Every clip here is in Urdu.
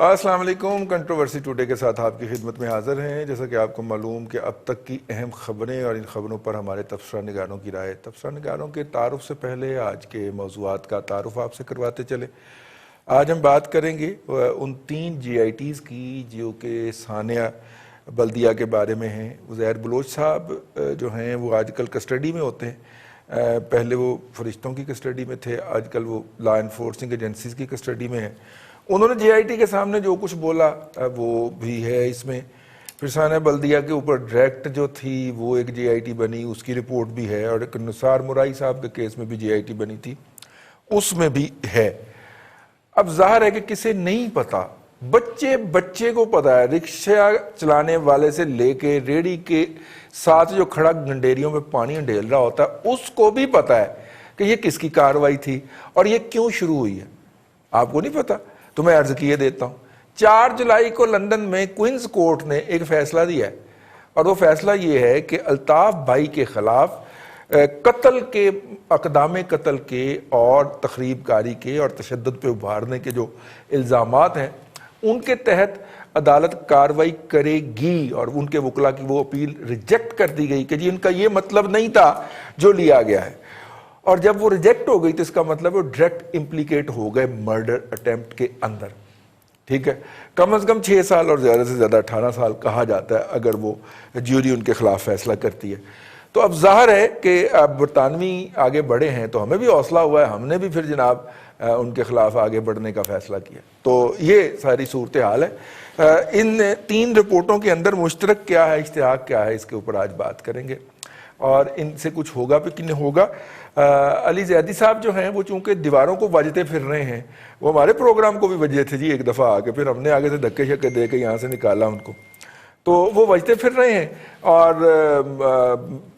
السلام علیکم، کنٹروورسی ٹوڈے کے ساتھ آپ کی خدمت میں حاضر ہیں۔ جیسا کہ آپ کو معلوم کہ اب تک کی اہم خبریں اور ان خبروں پر ہمارے تبصرہ نگاروں کی رائے۔ تبصرہ نگاروں کے تعارف سے پہلے آج کے موضوعات کا تعارف آپ سے کرواتے چلے۔ آج ہم بات کریں گے ان 3 جی آئی ٹیز کی جو کہ ثانیہ بلدیہ کے بارے میں ہیں۔ عزیر بلوچ صاحب جو ہیں وہ آج کل کسٹڈی میں ہوتے ہیں، پہلے وہ فرشتوں کی کسٹڈی میں تھے، آج کل وہ لا انفورسنگ ایجنسیز کی کسٹڈی میں ہیں۔ انہوں نے جی آئی ٹی کے سامنے جو کچھ بولا وہ بھی ہے اس میں۔ پھر ثانیہ بلدیہ کے اوپر ڈائریکٹ جو تھی وہ ایک جی آئی ٹی بنی، اس کی رپورٹ بھی ہے، اور ایک نثار مرائی صاحب کے کیس میں بھی جی آئی ٹی بنی تھی، اس میں بھی ہے۔ اب ظاہر ہے کہ کسے نہیں پتا، بچے کو پتا ہے، رکشہ چلانے والے سے لے کے ریڑھی کے ساتھ جو کھڑا گنڈیریوں میں پانی انڈیل رہا ہوتا ہے اس کو بھی پتا ہے کہ یہ کس کی کارروائی تھی اور یہ کیوں شروع ہوئی ہے۔ آپ کو نہیں پتا تو میں عرض کیے دیتا ہوں۔ 4 جولائی کو لندن میں کوئنز کورٹ نے ایک فیصلہ دیا ہے، اور وہ فیصلہ یہ ہے کہ الطاف بھائی کے خلاف قتل کے، اقدام قتل کے اور تخریب کاری کے اور تشدد پہ ابھارنے کے جو الزامات ہیں ان کے تحت عدالت کارروائی کرے گی، اور ان کے وکلا کی وہ اپیل ریجیکٹ کر دی گئی کہ جی ان کا یہ مطلب نہیں تھا جو لیا گیا ہے۔ اور جب وہ ریجیکٹ ہو گئی تو اس کا مطلب وہ ڈائریکٹ امپلیکیٹ ہو گئے مرڈر اٹیمپٹ کے اندر، ٹھیک ہے۔ کم از کم 6 سال اور زیادہ سے زیادہ 18 سال کہا جاتا ہے اگر وہ جیوری ان کے خلاف فیصلہ کرتی ہے۔ تو اب ظاہر ہے کہ اب برطانوی آگے بڑھے ہیں تو ہمیں بھی حوصلہ ہوا ہے، ہم نے بھی پھر جناب ان کے خلاف آگے بڑھنے کا فیصلہ کیا۔ تو یہ ساری صورتحال ہے۔ ان 3 رپورٹوں کے اندر مشترک کیا ہے، اشتراک کیا ہے، اس کے اوپر آج بات کریں گے، اور ان سے کچھ ہوگا بھی کہ نہیں ہوگا۔ علی زیدی صاحب جو ہیں وہ چونکہ دیواروں کو وجتے پھر رہے ہیں، وہ ہمارے پروگرام کو بھی وجے تھے جی ایک دفعہ آ کے، پھر ہم نے آگے سے دھکے شکے دے کے یہاں سے نکالا ان کو، تو وہ وجتے پھر رہے ہیں۔ اور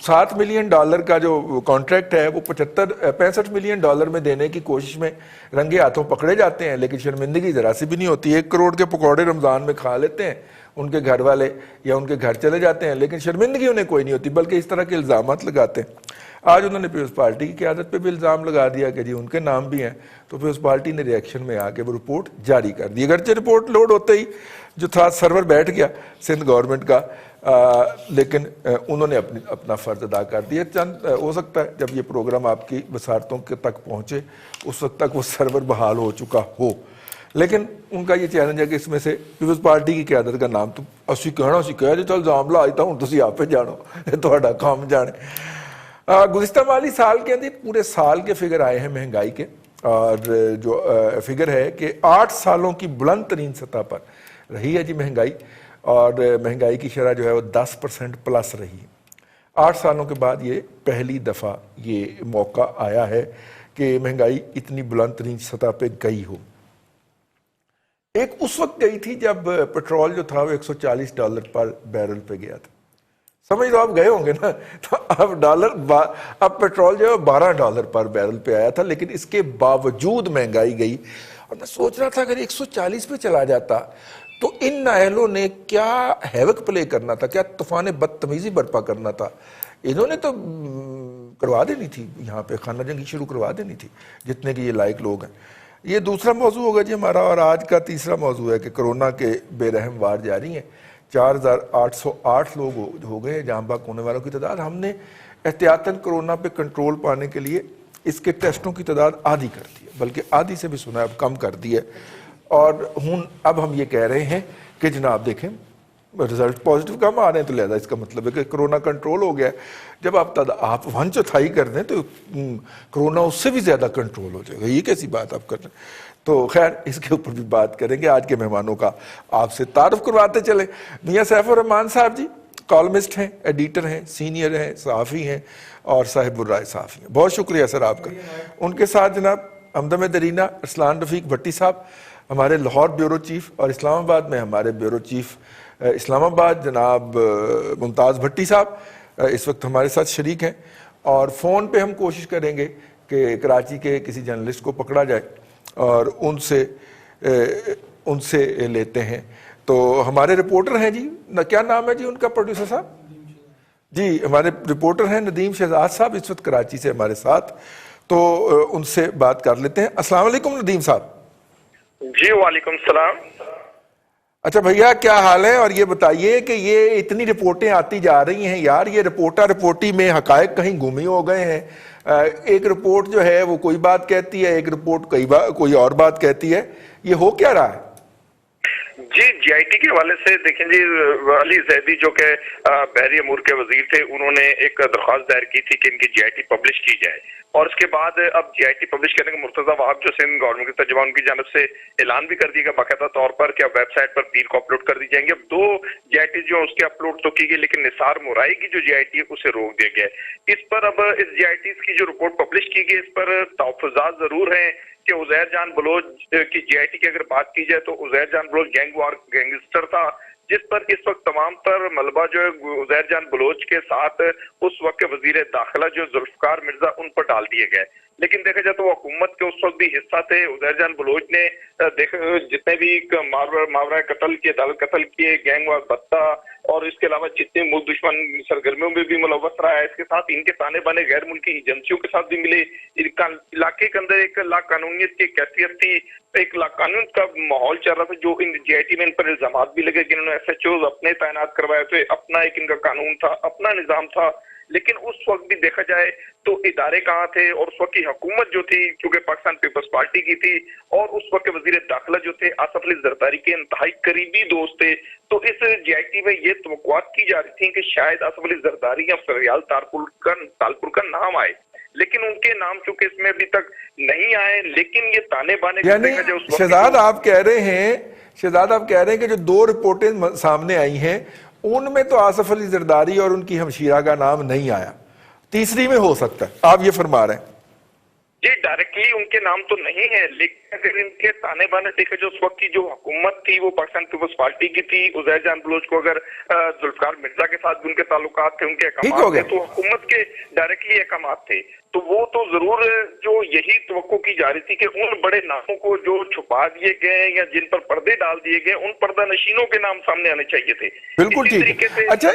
$7 ملین کا جو کانٹریکٹ ہے وہ $65 ملین میں دینے کی کوشش میں رنگے ہاتھوں پکڑے جاتے ہیں، لیکن شرمندگی ذرا سی بھی نہیں ہوتی۔ 1 کروڑ کے پکوڑے رمضان میں کھا لیتے ہیں ان کے گھر والے یا ان کے گھر چلے جاتے ہیں، لیکن شرمندگی انہیں کوئی نہیں ہوتی، بلکہ اس طرح کے الزامات لگاتے ہیں۔ آج انہوں نے پیپلز پارٹی کی قیادت پہ بھی الزام لگا دیا کہ جی ان کے نام بھی ہیں، تو پیپلز پارٹی نے ری ایکشن میں آ کے وہ رپورٹ جاری کر دی۔ اگرچہ رپورٹ لوڈ ہوتے ہی جو تھا سرور بیٹھ گیا سندھ گورنمنٹ کا، لیکن انہوں نے اپنا فرض ادا کر دیا۔ چند ہو سکتا ہے جب یہ پروگرام آپ کی وزارتوں کے تک پہنچے اس وقت تک وہ سرور بحال ہو چکا ہو، لیکن ان کا یہ چیلنج ہے کہ اس میں سے پیپلز پارٹی کی قیادت کا نام تو اسی کہنا سی کہہ جو الزام لا آتا ہوں تسی آپ پہ جانو، تہاڈا کام جانے۔ گزشتہ مالی سال کے اندر پورے سال کے فگر آئے ہیں مہنگائی کے، اور جو فگر ہے کہ 8 سالوں کی بلند ترین سطح پر رہی ہے جی مہنگائی، اور مہنگائی کی شرح جو ہے وہ 10% پلس رہی ہے۔ 8 سالوں کے بعد یہ پہلی دفعہ یہ موقع آیا ہے کہ مہنگائی اتنی بلند ترین سطح پہ گئی ہو۔ ایک اس وقت گئی تھی جب پیٹرول جو تھا وہ $140 پر بیرل پہ گیا تھا، سمجھ لو آپ گئے ہوں گے نا، تو اب پیٹرول جو ہے $12 پر بیرل پہ آیا تھا، لیکن اس کے باوجود مہنگائی گئی۔ اور میں سوچ رہا تھا اگر 140 پہ چلا جاتا تو ان نااہلوں نے کیا ہیوک پلے کرنا تھا، کیا طوفان بدتمیزی برپا کرنا تھا۔ انہوں نے تو کروا دینی تھی، یہاں پہ خانہ جنگی شروع کروا دینی تھی جتنے کہ یہ لائق لوگ ہیں۔ یہ دوسرا موضوع ہوگا جی ہمارا، اور آج کا تیسرا موضوع ہے کہ کرونا کے بے رحم وار جاری ہیں۔ 4808 لوگ ہو گئے ہیں جہاں بھاگ ہونے والوں کی تعداد۔ ہم نے احتیاطاً کرونا پہ کنٹرول پانے کے لیے اس کے ٹیسٹوں کی تعداد آدھی کر دی ہے، بلکہ آدھی سے بھی سنا ہے اب کم کر دی ہے، اور اب ہم یہ کہہ رہے ہیں کہ جناب دیکھیں رزلٹ پازیٹیو کم آ رہے ہیں، تو لہذا اس کا مطلب ہے کہ کرونا کنٹرول ہو گیا ہے۔ جب آپ 1/4 کر دیں تو کرونا اس سے بھی زیادہ کنٹرول ہو جائے گا، یہ کیسی بات آپ کر رہے ہیں۔ تو خیر اس کے اوپر بھی بات کریں گے۔ آج کے مہمانوں کا آپ سے تعارف کرواتے چلیں۔ میاں سیف الرحمان صاحب جی کالمسٹ ہیں، ایڈیٹر ہیں، سینئر ہیں، صحافی ہیں، اور صاحب الرائے صحافی ہیں۔ بہت شکریہ سر آپ کا۔ ان کے ساتھ جناب ہمدم درینہ ارسلان رفیق بھٹی صاحب ہمارے لاہور بیورو چیف، اور اسلام آباد میں ہمارے بیورو چیف اسلام آباد جناب ممتاز بھٹی صاحب اس وقت ہمارے ساتھ شریک ہیں، اور فون پہ ہم کوشش کریں گے کہ کراچی کے کسی جرنلسٹ کو پکڑا جائے اور ان سے لیتے ہیں۔ تو ہمارے رپورٹر ہیں جی، کیا نام ہے جی ان کا پروڈیوسر صاحب؟ جی ہمارے رپورٹر ہیں ندیم شہزاد صاحب اس وقت کراچی سے ہمارے ساتھ، تو ان سے بات کر لیتے ہیں۔ السلام علیکم ندیم صاحب۔ جی وعلیکم السلام۔ اچھا بھیا کیا حال ہے؟ اور یہ بتائیے کہ یہ اتنی رپورٹیں آتی جا رہی ہیں یار، یہ رپورٹی میں حقائق کہیں گم ہو گئے ہیں۔ ایک رپورٹ جو ہے وہ کوئی بات کہتی ہے، ایک رپورٹ کوئی اور بات کہتی ہے، یہ ہو کیا رہا ہے؟ جی آئی ٹی کے حوالے سے دیکھیں جی، علی زیدی جو کہ بحری امور کے وزیر تھے، انہوں نے ایک درخواست دائر کی تھی کہ ان کی جی آئی ٹی پبلش کی جائے، اور اس کے بعد اب جی آئی ٹی پبلش کرنے کا مرتضیٰ وہاب جو سندھ گورنمنٹ کے ترجمان، ان کی جانب سے اعلان بھی کر دیا گیا باقاعدہ طور پر کہ اب ویب سائٹ پر پیر کو اپلوڈ کر دی جائیں گے۔ اب 2 جی آئی ٹی جو اس کے اپلوڈ تو کی گئی، لیکن نثار مورائی کی جو جی آئی ٹی ہے اسے روک دیا گیا ہے۔ اس پر اب اس جی آئی ٹی کی جو رپورٹ پبلش کی گئی، اس پر تحفظات ضرور ہیں کہ عزیر جان بلوچ کی جی آئی ٹی کی اگر بات کی جائے تو عزیر جان بلوچ گینگسٹر تھا، جس پر اس وقت تمام تر ملبہ جو ہے عزیر جان بلوچ کے ساتھ اس وقت کے وزیر داخلہ جو ذوالفقار مرزا ان پر ڈال دیے گئے۔ لیکن دیکھا جائے تو وہ حکومت کے اس وقت بھی حصہ تھے۔ عزیر جان بلوچ نے جتنے بھی ماورائے قتل کیے، عدالت قتل کیے، گینگ وار بتہ اور اس کے علاوہ جتنے ملک دشمن سرگرمیوں میں بھی ملوث رہا ہے، اس کے ساتھ ان کے تانے بانے غیر ملکی ایجنسیوں کے ساتھ بھی ملے۔ علاقے کے اندر ایک لا قانونیت کی کیفیت تھی، ایک لا قانون کا ماحول چل رہا تھا، جو ان جی آئی ٹی میں ان پر الزامات بھی لگے کہ انہوں نے ایس ایچ اوز اپنے تعینات کروائے تھے، اپنا ایک ان کا قانون تھا، اپنا نظام تھا۔ لیکن اس وقت بھی دیکھا جائے تو ادارے کہاں تھے، اور اس وقت کی حکومت جو تھی چونکہ پاکستان پیپلز پارٹی کی تھی، اور اس وقت کے وزیر داخلہ جو تھے آصف علی زرداری کے انتہائی قریبی دوست تھے، تو اس جی آئی ٹی میں یہ توقعات کی جا رہی تھیں کہ شاید آصف علی زرداری یا فریال تالپور کا نام آئے، لیکن ان کے نام چونکہ اس میں ابھی تک نہیں آئے۔ لیکن یہ تانے بانے یعنی شہزاد آپ کہہ رہے ہیں کہ جو 2 رپورٹیں سامنے آئی ہیں ان میں تو آصف علی زرداری اور ان کی ہمشیرہ کا نام نہیں آیا، تیسری میں ہو سکتا ہے، آپ یہ فرما رہے ہیں؟ جی ڈائریکٹلی ان کے نام تو نہیں ہے، لیکن اگر ان کے تانے بانے دیکھے جو اس وقت کی جو حکومت تھی وہ پاکستان پیپلز پارٹی کی تھی، عزیر جان بلوچ کو اگر ذوالفقار مرزا کے ساتھ بھی ان کے تعلقات تھے، ان کے احکامات تھے، تو حکومت کے ڈائریکٹلی احکامات تھے، تو وہ تو ضرور جو یہی توقع کی جا رہی تھی کہ ان بڑے ناموں کو جو چھپا دیے گئے یا جن پر پردے ڈال دیے گئے، ان پردہ نشینوں کے نام سامنے آنے چاہیے تھے۔ بالکل ٹھیک ہے۔ اچھا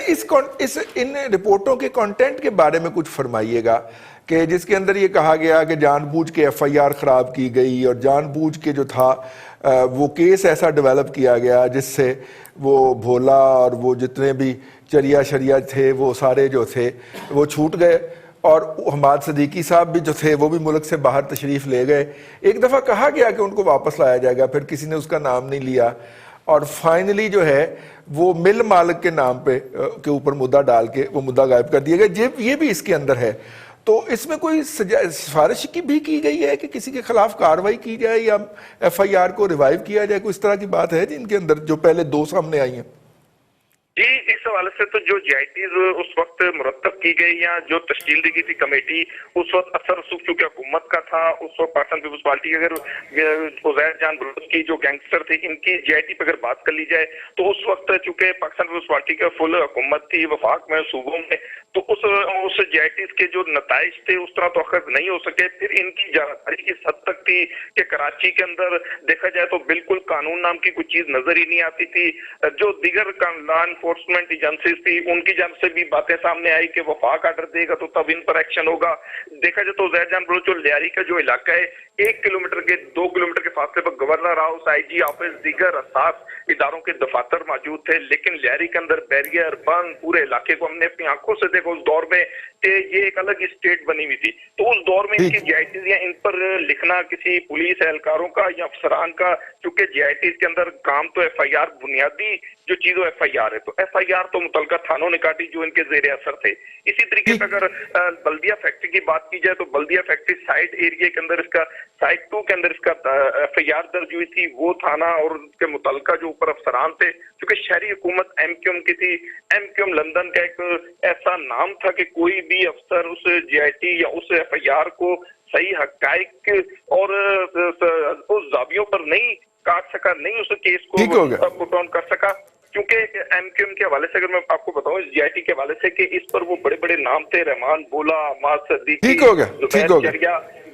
ان رپورٹوں کے کانٹینٹ کے بارے میں کچھ فرمائیے گا کہ جس کے اندر یہ کہا گیا کہ جان بوجھ کے ایف آئی آر خراب کی گئی، اور جان بوجھ کے جو تھا وہ کیس ایسا ڈیولپ کیا گیا جس سے وہ بھولا اور وہ جتنے بھی چریا شریا تھے وہ سارے جو تھے وہ چھوٹ گئے، اور حماد صدیقی صاحب بھی جو تھے وہ بھی ملک سے باہر تشریف لے گئے۔ ایک دفعہ کہا گیا کہ ان کو واپس لایا جائے گا، پھر کسی نے اس کا نام نہیں لیا، اور فائنلی جو ہے وہ مل مالک کے نام پہ کے اوپر مدعا ڈال کے وہ مدعا غائب کر دیا گیا۔ یہ بھی اس کے اندر ہے، تو اس میں کوئی سفارش کی بھی کی گئی ہے کہ کسی کے خلاف کاروائی کی جائے یا ایف آئی آر کو ریوائیو کیا جائے؟ کوئی اس طرح کی بات ہے جن کے اندر جو پہلے 2 سامنے آئی ہیں؟ جی اس حوالے سے تو جو جی آئی ٹیز اس وقت مرتب کی گئی یا جو تشکیل دی گئی تھی کمیٹی، اس وقت اثر رسوخ چونکہ حکومت کا تھا، اس وقت پاکستان پیپلز پارٹی اگر عزیر جان بلوچ کی جو گینگسٹر تھے ان کی جی آئی ٹی پہ اگر بات کر لی جائے تو اس وقت چونکہ پاکستان پیپلز پارٹی کا فل حکومت تھی وفاق میں، صوبوں میں، تو اس جی آئی ٹیز کے جو نتائج تھے اس طرح تو اخذ نہیں ہو سکے۔ پھر ان کی جانکاری کی حد تک تھی کہ کراچی کے اندر دیکھا جائے تو بالکل قانون نام کی کوئی چیز نظر ہی نہیں آتی تھی۔ جو دیگر لا انفورسمنٹ ایجنسیز تھی ان کی جانب سے بھی باتیں سامنے آئی کہ وفاق آرڈر دے گا تو تب ان پر ایکشن ہوگا۔ دیکھا جائے تو عزیر جان بلوچ اور لیاری کا جو علاقہ ہے 1 کلومیٹر کے 2 کلومیٹر کے فاصلے پر گورنر ہاؤس، آئی جی آفس، دیگر اساس اداروں کے دفاتر موجود تھے، لیکن لیاری کے اندر بیریئر بند، پورے علاقے کو ہم نے اپنی آنکھوں سے دیکھا اس دور میں کہ یہ ایک الگ اسٹیٹ بنی ہوئی تھی۔ تو اس دور میں ان کی جی آئی ٹیز یا ان پر لکھنا کسی پولیس اہلکاروں کا یا افسران کا، چونکہ جی آئی ٹیز کے اندر کام تو ایف آئی آر بنیادی جو چیز وہ ایف آئی آر ہے، تو ایف آئی آر تو متعلقہ تھانوں نے کاٹی جو ان کے زیر اثر تھے۔ اسی طریقے سے اگر بلدیہ فیکٹری کی بات کی جائے تو بلدیہ فیکٹری سائٹ ایریا کے اندر اس کا سائٹ 2 کے اندر اس کا ایف آئی آر درج ہوئی تھی، وہ تھانہ اور اس کے متعلقہ جو اوپر افسران تھے، چونکہ شہری حکومت ایم کیو ایم کی تھی، ایم کیو ایم لندن کا ایک ایسا نام تھا کہ کوئی بھی افسر اس جی آئی ٹی یا اس ایف آئی آر کو صحیح حقائق اور اس زاویوں پر نہیں کاٹ سکا، نہیں اس کیس کو پٹ آن کر سکا، کیونکہ ایم کیو ایم کے حوالے سے اگر میں آپ کو بتاؤں اس جی آئی ٹی کے حوالے سے کہ اس پر وہ بڑے بڑے نام تھے، رحمان بولا، حماد صدیقی، زبیر چریا،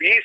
20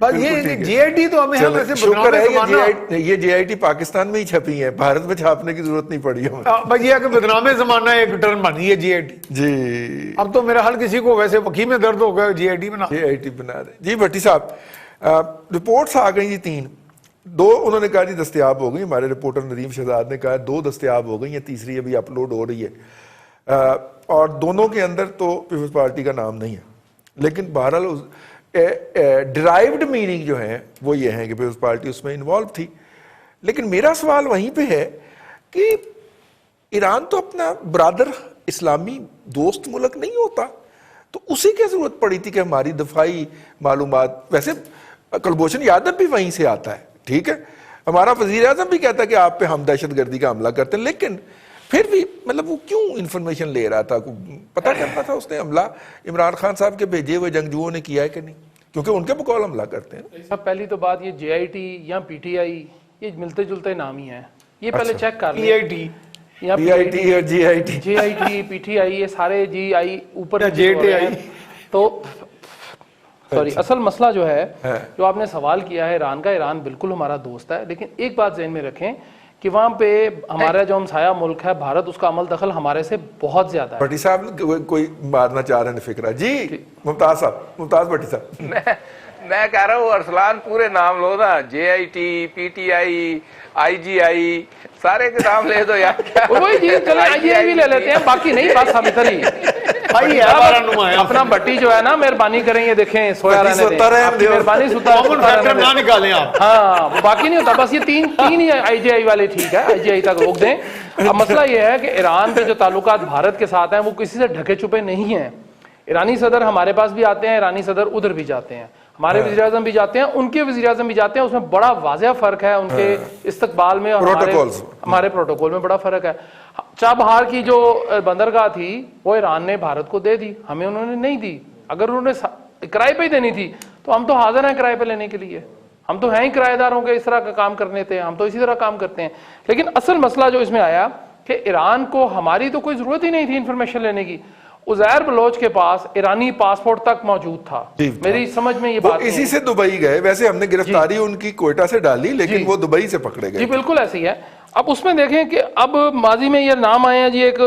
بس یہ جی آئی ٹی تو ہمیں چلیں، ویسے شکر ہے بدنام یہ جی آئی ٹی پاکستان میں ہی چھپی ہیں، بھارت میں چھاپنے کی ضرورت نہیں پڑی ہمیں. بس یہ ہے کہ بدنام زمانہ ایک ٹرم بنی ہے جی آئی ٹی. جی اب تو میرا حل کسی کو ویسے وکیل میں درد ہو گیا جی آئی ٹی بنا. جی آئی ٹی بنا دیں. جی بھٹی صاحب، رپورٹس آ گئی جی 3، 2 انہوں نے کہا جی دستیاب ہو گئی، ہمارے رپورٹر ندیم شہزاد نے کہا 2 دستیاب ہو گئی ہیں، تیسری ابھی اپلوڈ ہو رہی ہے، اور دونوں کے اندر تو پیپلز پارٹی کا نام نہیں ہے، لیکن بہرحال ڈرائیوڈ میننگ جو ہیں وہ یہ ہیں کہ پیپلز پارٹی اس میں انوالو تھی. لیکن میرا سوال وہیں پہ ہے کہ ایران تو اپنا برادر اسلامی دوست ملک نہیں ہوتا، تو اسی کی ضرورت پڑی تھی کہ ہماری دفاعی معلومات، ویسے کلبھوشن یادو بھی وہیں سے آتا ہے، ٹھیک ہے، ہمارا وزیر اعظم بھی کہتا ہے کہ آپ پہ ہم دہشت گردی کا حملہ کرتے ہیں، لیکن پھر بھی مطلب وہ کیوں انفارمیشن لے رہا تھا؟ پتہ چلتا تھا اس نے حملہ عمران خان صاحب کے بھیجے ہوئے جنگجوؤں نے کیا ہے کہ نہیں، کیونکہ ان کے بقول حملہ کرتے ہیں. سب پہلی تو بات، یہ جے آئی ٹی یا پی ٹی آئی یہ ملتے جلتے نام ہی ہیں، یہ پہلے چیک کر پی لیں. آئی ٹی یا پی آئی ٹی اور G I T, J I T, P T I, یہ سارے جی آئی اوپر جے ٹی آئی. تو سوری، اصل مسئلہ جو ہے جو آپ نے سوال کیا ہے ایران کا، ایران بالکل ہمارا دوست ہے، لیکن ایک بات ذہن میں رکھیں کہ وہاں پہ ہمارا جو ہمسایہ ملک ہے بھارت، اس کا عمل دخل ہمارے سے بہت زیادہ ہے. بھٹی صاحب کوئی مارنا چاہ رہے ہیں فکرہ. جی ممتاز صاحب، ممتاز بھٹی صاحب. میں کہہ رہا ہوں ارسلان پورے نام لو نا، جے آئی ٹی، پی ٹی آئی، آئی جی آئی، سارے کے نام لے دو یار. وہی جی، چلیں آئی جی آئی بھی لے لیتے ہیں، باقی نہیں بات ثابت رہی. اپنا بٹی جو ہے نا، مہربانی کریں، یہ دیکھیں سویا رہنے دیں، مہربانی نہ نکالیں آپ. ہاں وہ باقی نہیں ہوتا، بس یہ تین ہی آئی جی آئی والے ٹھیک ہے، آئی جی آئی تک روک دیں. اب مسئلہ یہ ہے کہ ایران کے جو تعلقات بھارت کے ساتھ ہیں وہ کسی سے ڈھکے چھپے نہیں ہیں. ایرانی صدر ہمارے پاس بھی آتے ہیں، ایرانی صدر ادھر بھی جاتے ہیں، ہمارے وزیر اعظم بھی جاتے ہیں، ان کے وزیر اعظم بھی جاتے ہیں. اس میں بڑا واضح فرق ہے ان کے استقبال میں اور ہمارے پروٹوکول میں بڑا فرق ہے. چابہار کی جو بندرگاہ تھی وہ ایران نے بھارت کو دے دی، ہمیں انہوں نے نہیں دی. اگر انہوں نے کرائے پہ ہی دینی تھی تو ہم تو حاضر ہیں کرائے پہ لینے کے لیے، ہم تو ہیں ہی کرایہ داروں کے اس طرح کا کام کرنے تھے، ہم تو اسی طرح کام کرتے ہیں. لیکن اصل مسئلہ جو اس میں آیا کہ ایران کو ہماری تو کوئی ضرورت ہی نہیں تھی انفارمیشن لینے کی. عزیر بلوچ کے پاس ایرانی پاسپورٹ تک موجود تھا. میری سمجھ میں یہ بات اسی سے دبئی گئے، ویسے ہم نے گرفتاری ان کی کوئٹہ سے ڈالی، لیکن وہ دبئی سے پکڑے گئے. جی بالکل ایسی ہے. اب اس میں دیکھیں کہ اب ماضی میں یہ نام آئے ہیں جی، ایک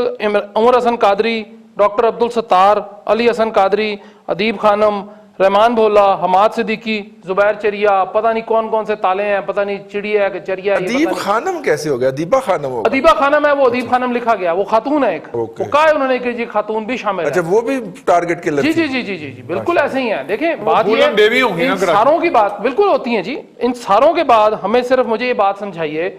عمر حسن قادری، ڈاکٹر عبدالستار، علی حسن قادری، ادیب خانم، رحمان بھولا، حماد صدیقی، زبیر چریا، پتہ نہیں کون کون سے تالے ہیں، پتہ نہیں چڑیا ہے کہ چریا ہے. ادیب خانم کیسے ہو گیا؟ ادیبہ خانم ہو گیا. ادیبہ خانم ہے، وہ ادیب خانم لکھا گیا، وہ خاتون ہے ایک، وہ کہا ہے انہوں نے کہ جی خاتون بھی شامل ہے. اچھا وہ بھی ٹارگٹ کے جی جی جی جی جی بالکل ایسے ہی ہیں. دیکھیں بات یہ ہے، ان ساروں کی بات بالکل ہوتی ہیں جی. ان ساروں کے بعد ہمیں صرف مجھے یہ بات سمجھائیے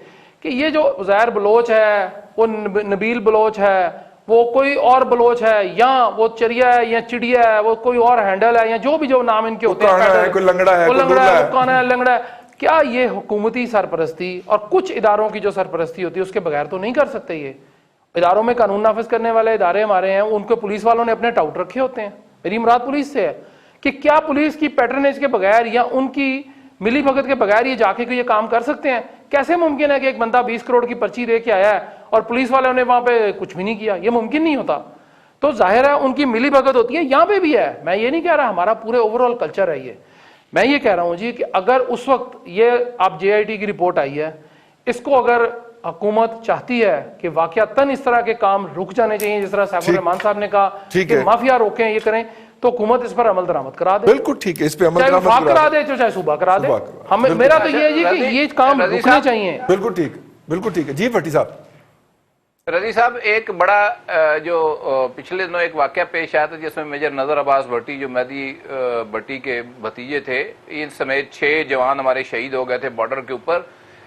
کہ یہ جو عزیر بلوچ ہے، وہ نبیل بلوچ ہے، وہ کوئی اور بلوچ ہے، یا وہ چریا ہے یا چڑیا ہے، وہ کوئی اور ہینڈل ہے، یا جو بھی جو نام ان کے ہوتے ہیں، کوئی لنگڑا ہے، وہ لنگڑا ہے، وہ کانا ہے، لنگڑا ہے. کیا یہ حکومتی سرپرستی اور کچھ اداروں کی جو سرپرستی ہوتی ہے اس کے بغیر تو نہیں کر سکتے؟ یہ اداروں میں قانون نافذ کرنے والے ادارے ہمارے ہیں، ان کو پولیس والوں نے اپنے ٹاؤٹ رکھے ہوتے ہیں. میری مراد پولیس سے ہے کہ کیا پولیس کی پیٹرنیج کے بغیر یا ان کی ملی بھگت کے بغیر یہ جا کے یہ کام کر سکتے ہیں؟ کیسے ممکن ہے کہ ایک بندہ 20 کروڑ کی پرچی دے کے آیا ہے اور پولیس والوں نے وہاں پہ کچھ بھی نہیں کیا؟ یہ ممکن نہیں ہوتا. تو ظاہر ہے ان کی ملی بھگت ہوتی ہے، یہاں پہ بھی ہے. میں یہ نہیں کہہ رہا، ہمارا پورے اوور آل کلچر ہے یہ. میں یہ کہہ رہا ہوں جی کہ اگر اس وقت یہ آپ جے آئی ٹی کی رپورٹ آئی ہے، اس کو اگر حکومت چاہتی ہے کہ واقعتاً اس طرح کے کام رک جانے چاہیے، جس طرح سیف الرحمان صاحب نے کہا کہ مافیا روکیں، یہ کریں، تو حکومت اس پر عمل درآمد کرا دے. بالکل ٹھیک ہے، اس پہ عمل چاہے وفاق کرا دے چاہے صوبہ کرا دے. میرا تو یہ ہے جی کہ یہ کام رکنے چاہیے. بالکل ٹھیک، بالکل ٹھیک ہے. جی بھٹی صاحب. رضی صاحب، ایک بڑا جو پچھلے دنوں ایک واقعہ پیش آیا تھا جس میں میجر نظر عباس بھٹی جو مہدی بھٹی کے بھتیجے تھے، ان سمیت 6 جوان ہمارے شہید ہو گئے تھے بارڈر کے اوپر.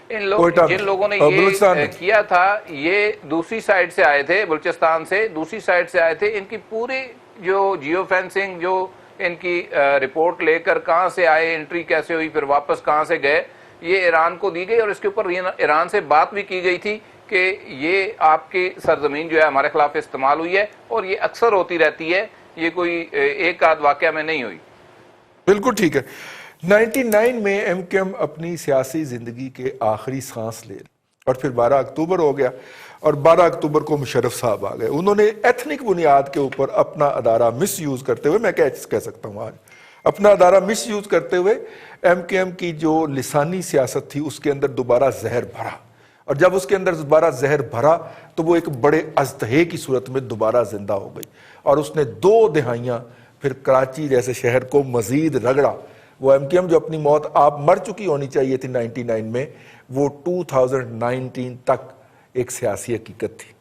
جن لوگوں نے یہ کیا تھا یہ دوسری سائڈ سے آئے تھے، بلوچستان سے دوسری سائڈ سے آئے تھے. ان کی پوری جو جیو فینسنگ، جو ان کی رپورٹ لے کر کہاں سے آئے، انٹری کیسے ہوئی، پھر واپس کہاں سے گئے، یہ ایران کو دی گئی. اور اس کے اوپر ایران سے بات بھی کی گئی تھی کہ یہ آپ کی سرزمین جو ہے ہمارے خلاف استعمال ہوئی ہے، اور یہ اکثر ہوتی رہتی ہے، یہ کوئی ایک آدھ واقعہ میں نہیں ہوئی. بالکل ٹھیک ہے. 99 میں ایم کیو ایم اپنی سیاسی زندگی کے آخری سانس لے، اور پھر 12 اکتوبر ہو گیا، اور 12 اکتوبر کو مشرف صاحب آ گئے. انہوں نے ایتھنک بنیاد کے اوپر اپنا ادارہ مس یوز کرتے ہوئے، میں کہہ سکتا ہوں آج اپنا ادارہ مس یوز کرتے ہوئے ایم کیو ایم کی جو لسانی سیاست تھی اس کے اندر دوبارہ زہر بھرا، اور جب اس کے اندر دوبارہ زہر بھرا تو وہ ایک بڑے اژدہے کی صورت میں دوبارہ زندہ ہو گئی، اور اس نے 2 دہائیاں پھر کراچی جیسے شہر کو مزید رگڑا۔ وہ ایم کیو ایم جو اپنی موت آپ مر چکی ہونی چاہیے تھی 99 میں، وہ 2019 تک ایک سیاسی حقیقت تھی،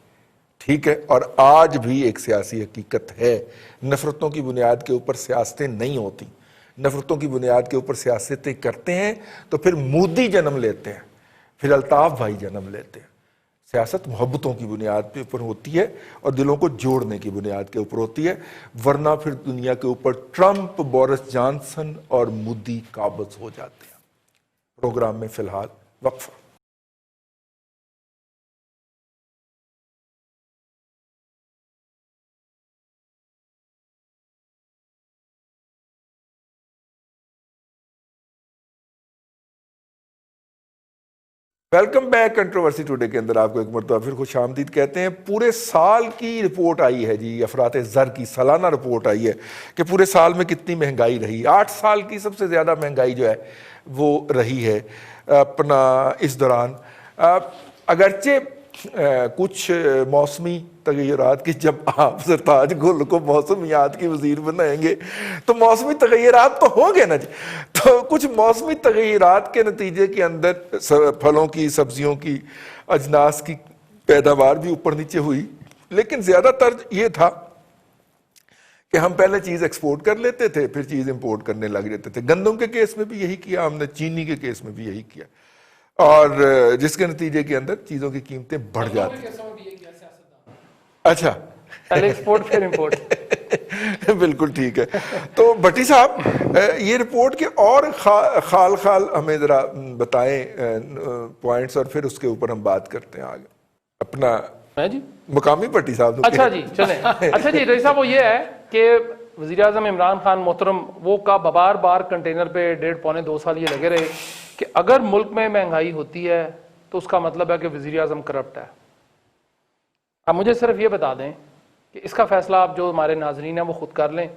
ٹھیک ہے، اور آج بھی ایک سیاسی حقیقت ہے۔ نفرتوں کی بنیاد کے اوپر سیاستیں نہیں ہوتی، نفرتوں کی بنیاد کے اوپر سیاستیں کرتے ہیں تو پھر مودی جنم لیتے ہیں، پھر الطاف بھائی جنم لیتے ہیں۔ سیاست محبتوں کی بنیاد پہ اوپر ہوتی ہے اور دلوں کو جوڑنے کی بنیاد کے اوپر ہوتی ہے، ورنہ پھر دنیا کے اوپر ٹرمپ، بورس جانسن اور مودی قابض ہو جاتے ہیں۔ پروگرام میں فی الحال وقفہ۔ ویلکم بیک کنٹروورسی ٹوڈے کے اندر آپ کو ایک مرتبہ پھر خوش آمدید کہتے ہیں۔ پورے سال کی رپورٹ آئی ہے جی، افراط زر کی سالانہ رپورٹ آئی ہے کہ پورے سال میں کتنی مہنگائی رہی۔ 8 سال کی سب سے زیادہ مہنگائی جو ہے وہ رہی ہے اپنا اس دوران۔ اگرچہ کچھ موسمی تغیرات کی، جب آپ سرتاج گل کو موسمیات کی وزیر بنائیں گے تو موسمی تغیرات تو ہوں گے نا جی، تو کچھ موسمی تغیرات کے نتیجے کے اندر پھلوں کی، سبزیوں کی، اجناس کی پیداوار بھی اوپر نیچے ہوئی، لیکن زیادہ تر یہ تھا کہ ہم پہلے چیز ایکسپورٹ کر لیتے تھے، پھر چیز امپورٹ کرنے لگ جاتے تھے۔ گندم کے کیس میں بھی یہی کیا ہم نے، چینی کے کیس میں بھی یہی کیا، اور جس کے نتیجے کے اندر چیزوں کی قیمتیں بڑھ جاتی ہیں۔ اچھا، پہلے ایکسپورٹ پھر امپورٹ۔ بالکل ٹھیک ہے۔ تو بھٹی صاحب یہ رپورٹ کے اور خال ہمیں ذرا بتائیں پوائنٹس، اور پھر اس کے اوپر ہم بات کرتے ہیں آگے۔ اپنا جی مقامی بھٹی صاحب۔ اچھا جی چلیں۔ اچھا جی رئیس صاحب، وہ یہ ہے کہ وزیر اعظم عمران خان محترم وہ کا بار بار کنٹینر پہ 1.5 پونے 2 سال یہ لگے رہے کہ اگر ملک میں مہنگائی ہوتی ہے تو اس کا مطلب ہے کہ وزیر اعظم کرپٹ ہے۔ اب مجھے صرف یہ بتا دیں کہ اس کا فیصلہ آپ جو ہمارے ناظرین ہیں وہ خود کر لیں،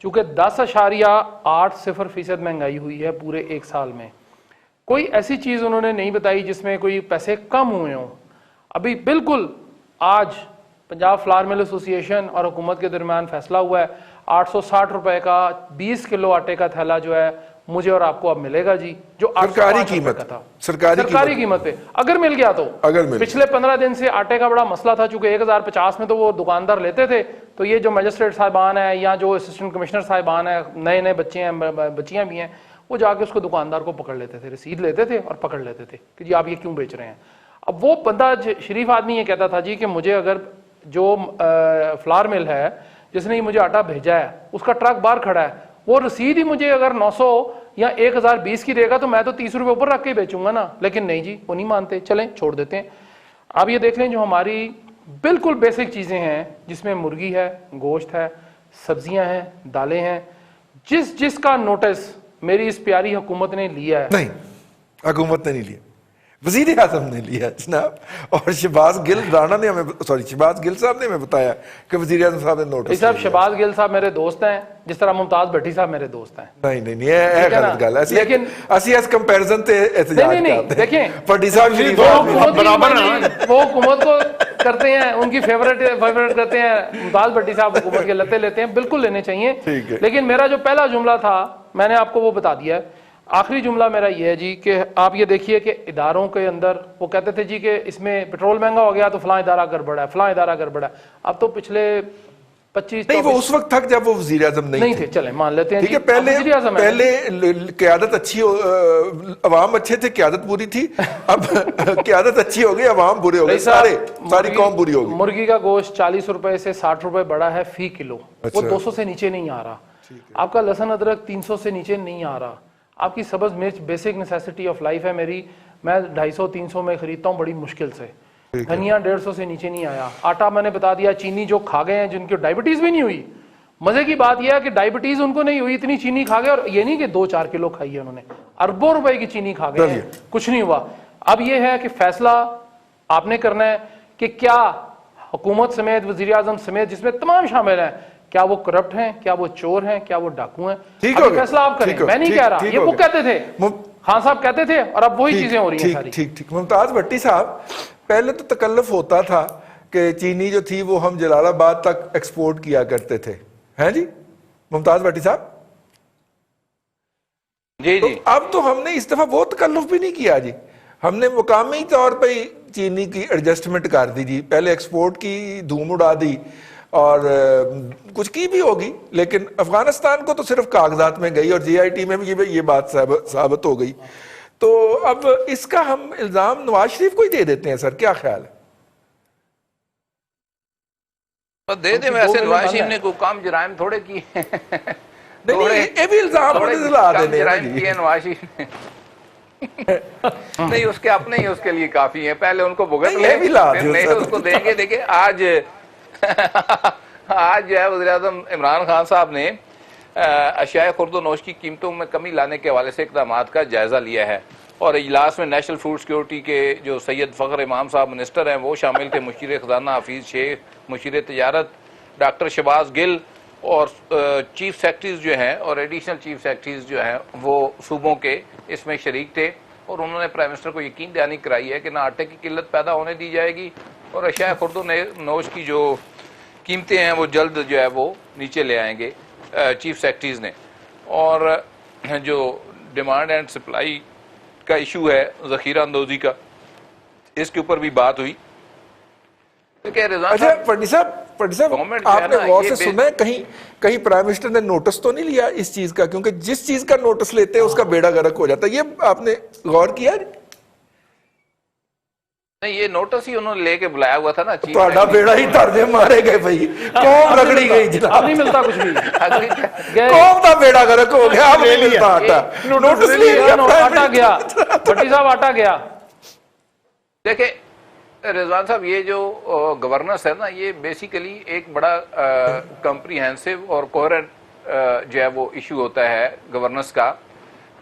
چونکہ 10.80% مہنگائی ہوئی ہے پورے 1 سال میں۔ کوئی ایسی چیز انہوں نے نہیں بتائی جس میں کوئی پیسے کم ہوئے ہوں۔ ابھی بالکل آج پنجاب فلاور مل ایسوسی ایشن اور حکومت کے درمیان فیصلہ ہوا ہے 860 روپے کا 20 کلو آٹے کا تھیلا جو ہے مجھے اور آپ کو اب ملے گا جی، جو سرکاری قیمت تھا، سرکاری قیمت پہ اگر مل گیا تو۔ پچھلے 15 دن سے آٹے کا بڑا مسئلہ تھا، چونکہ 1050 میں تو وہ دکاندار لیتے تھے، تو یہ جو مجسٹریٹ صاحبان ہیں یا جو اسسٹنٹ کمشنر صاحبان ہیں، نئے بچے ہیں، بچیاں بھی ہیں، وہ جا کے اس کو دکاندار کو پکڑ لیتے تھے، رسید لیتے تھے اور پکڑ لیتے تھے کہ جی آپ یہ کیوں بیچ رہے ہیں۔ اب وہ بندہ شریف آدمی یہ کہتا تھا جی کہ مجھے اگر جو فلاور مل ہے جس نے مجھے آٹا بھیجا ہے اس کا ٹرک باہر کھڑا ہے، وہ رسید ہی مجھے اگر 900 یا 1020 کی دے گا تو میں تو 30 روپے اوپر رکھ کے بیچوں گا نا، لیکن نہیں جی، وہ نہیں مانتے، چلیں چھوڑ دیتے ہیں۔ آپ یہ دیکھ لیں جو ہماری بالکل بیسک چیزیں ہیں جس میں مرغی ہے، گوشت ہے، سبزیاں ہیں، دالیں ہیں، جس کا نوٹس میری اس پیاری حکومت نے لیا ہے، نہیں حکومت نے نہیں لیا، وزیر اعظم نے لیا جناب، اور شہباز گل رانا نے ہمیں شہباز گل صاحب نے ہمیں بتایا کہ وزیر اعظم صاحب نے نوٹس صاحب شہباز گل صاحب میرے دوست ہیں جس طرح ممتاز بھٹی صاحب میرے دوست ہیں۔ نہیں یہ غلط گل ہے، لیکن اسی اس کمپیریزن تے احتجاج کرتے ہیں۔ دیکھیں بھٹی صاحب شریف وہ حکومت کو کرتے ہیں، ان کی فیورٹ کرتے ہیں، ممتاز بھٹی صاحب حکومت کے لتے لیتے ہیں، بالکل لینے چاہیے۔ لیکن میرا جو پہلا جملہ تھا میں نے آپ کو وہ بتا دیا ہے۔ آخری جملہ میرا یہ ہے جی کہ آپ یہ دیکھیے کہ اداروں کے اندر وہ کہتے تھے جی کہ اس میں پٹرول مہنگا ہو گیا تو فلاں ادارہ گڑبڑ ہے، فلاں ادارہ گڑبڑ ہے۔ اب تو پچھلے 25 نہیں، وہ اس وقت تک جب وہ وزیر اعظم نہیں تھے، چلیں مان لیتے ہیں ٹھیک ہے، پہلے قیادت اچھی، عوام اچھے تھے، قیادت بری تھی، اب قیادت اچھی ہو گئی، عوام برے ہو گئے، ساری قوم بری ہو گئی۔ مرغی کا گوشت 40 روپے سے 60 روپے بڑا ہے فی کلو، وہ 200 سے نیچے نہیں آ رہا۔ آپ کا لہسن ادرک 300 سے نیچے نہیں آ رہا۔ آپ کی سبز مرچ بیسک نیسیسٹی آف لائف ہے میری، میں 250-300 میں خریدتا ہوں بڑی مشکل سے۔ دھنیا 150 سے نیچے نہیں آیا۔ آٹا میں نے بتا دیا، چینی جو کھا گئے ہیں جن کی ڈائبٹیز بھی نہیں ہوئی، مزے کی بات یہ ہے کہ ڈائبٹیز ان کو نہیں ہوئی، اتنی چینی کھا گئے، اور یہ نہیں کہ 2-4 کلو کھائی ہے انہوں نے، اربوں روپے کی چینی کھا گئے ہیں، کچھ نہیں ہوا۔ اب یہ ہے کہ فیصلہ آپ نے کرنا ہے کہ کیا حکومت سمیت، وزیر اعظم سمیت، جس میں تمام شامل ہیں، کیا وہ کرپٹ ہیں, کیا وہ چور ہیں, کیا وہ ڈاکو ہیں, ٹھیک ہو گیا, فیصلہ آپ کریں. میں نہیں کہہ رہا, یہ وہ کہتے تھے, خان صاحب کہتے تھے, اور اب وہی چیزیں ہو رہی ہیں ساری. ٹھیک. ممتاز بھٹی صاحب, پہلے تو تکلف ہوتا تھا کہ چینی جو تھی وہ ہم جلال آباد تک ایکسپورٹ کیا کرتے تھے, ہیں جی ممتاز بھٹی صاحب؟ جی جی. اب تو ہم نے اس دفعہ وہ تکلف بھی نہیں کیا جی, ہم نے مقامی طور پہ چینی کی ایڈجسٹمنٹ کر دی جی. پہلے ایکسپورٹ کی دھوم اڑا دی اور کچھ کی بھی ہوگی, لیکن افغانستان کو تو صرف کاغذات میں گئی, اور جی آئی ٹی میں بھی یہ بات ثابت ہو گئی. تو اب اس کا ہم الزام نواز شریف کو ہی دے دیتے ہیں سر, کیا خیال ہے؟ دے دیں, ویسے نواز شریف نے کوئی کام جرائم تھوڑے کیے ہیں. یہ بھی الزام دلا دینے جرائم کیے نواز شریف نے. نہیں, اس کے اپنے ہی اس کے لیے کافی ہیں, پہلے ان کو بھگت لیں, پھر نہیں اس کو دیں گے. دیکھیں آج جو ہے وزیر اعظم عمران خان صاحب نے اشیاء خرد و نوش کی قیمتوں میں کمی لانے کے حوالے سے اقدامات کا جائزہ لیا ہے, اور اجلاس میں نیشنل فوڈ سیکورٹی کے جو سید فخر امام صاحب منسٹر ہیں وہ شامل تھے. مشیر خزانہ حفیظ شیخ, مشیر تجارت ڈاکٹر شہباز گل, اور چیف سیکرٹریز جو ہیں اور ایڈیشنل چیف سیکرٹریز جو ہیں وہ صوبوں کے اس میں شریک تھے. اور انہوں نے پرائم منسٹر کو یقین دہانی کرائی ہے کہ نہ آٹے کی قلت پیدا ہونے دی جائے گی, اور اشیاء خرد و نوش کی جو قیمتیں ہیں وہ جلد جو ہے وہ نیچے لے آئیں گے چیف سیکرٹریز نے. اور جو ڈیمانڈ اینڈ سپلائی کا ایشو ہے, ذخیرہ اندوزی کا, اس کے اوپر بھی بات ہوئی. اچھا پنڈی صاحب, آپ نے غور سے سنا ہے کہیں پرائم منسٹر نے نوٹس تو نہیں لیا اس چیز کا؟ کیونکہ جس چیز کا نوٹس لیتے ہیں اس کا بیڑا غرق ہو جاتا ہے, یہ آپ نے غور کیا؟ نہیں, یہ نوٹس ہی انہوں نے لے کے بلایا ہوا تھا نا. تہاڈا بیڑا ہی تردے مارے گئے بھائی, قوم رگڑی گئی جناب, نہیں ملتا کچھ بھی, قوم دا بیڑا غرق ہو گیا. آپ نہیں ملتا آٹا, نوٹس لے لیا, آٹا گیا. بھٹی صاحب آٹا گیا. دیکھیں رضوان صاحب, یہ جو گورننس ہے نا, یہ بیسیکلی ایک بڑا کمپریہنسو اور کوہرنٹ جو ہے وہ ایشو ہوتا ہے گورننس کا.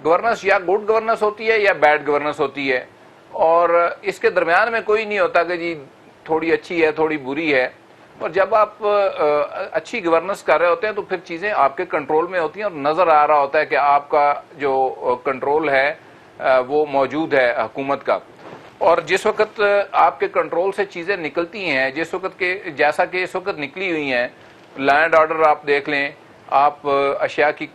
گورننس یا گڈ گورننس ہوتی ہے یا بیڈ گورننس ہوتی ہے, اور اس کے درمیان میں کوئی نہیں ہوتا کہ جی تھوڑی اچھی ہے تھوڑی بری ہے. اور جب آپ اچھی گورننس کر رہے ہوتے ہیں تو پھر چیزیں آپ کے کنٹرول میں ہوتی ہیں, اور نظر آ رہا ہوتا ہے کہ آپ کا جو کنٹرول ہے وہ موجود ہے حکومت کا. اور جس وقت آپ کے کنٹرول سے چیزیں نکلتی ہیں, جس وقت کے جیسا کہ اس وقت نکلی ہوئی ہیں, لینڈ آرڈر آپ دیکھ لیں, آپ اشیاء کی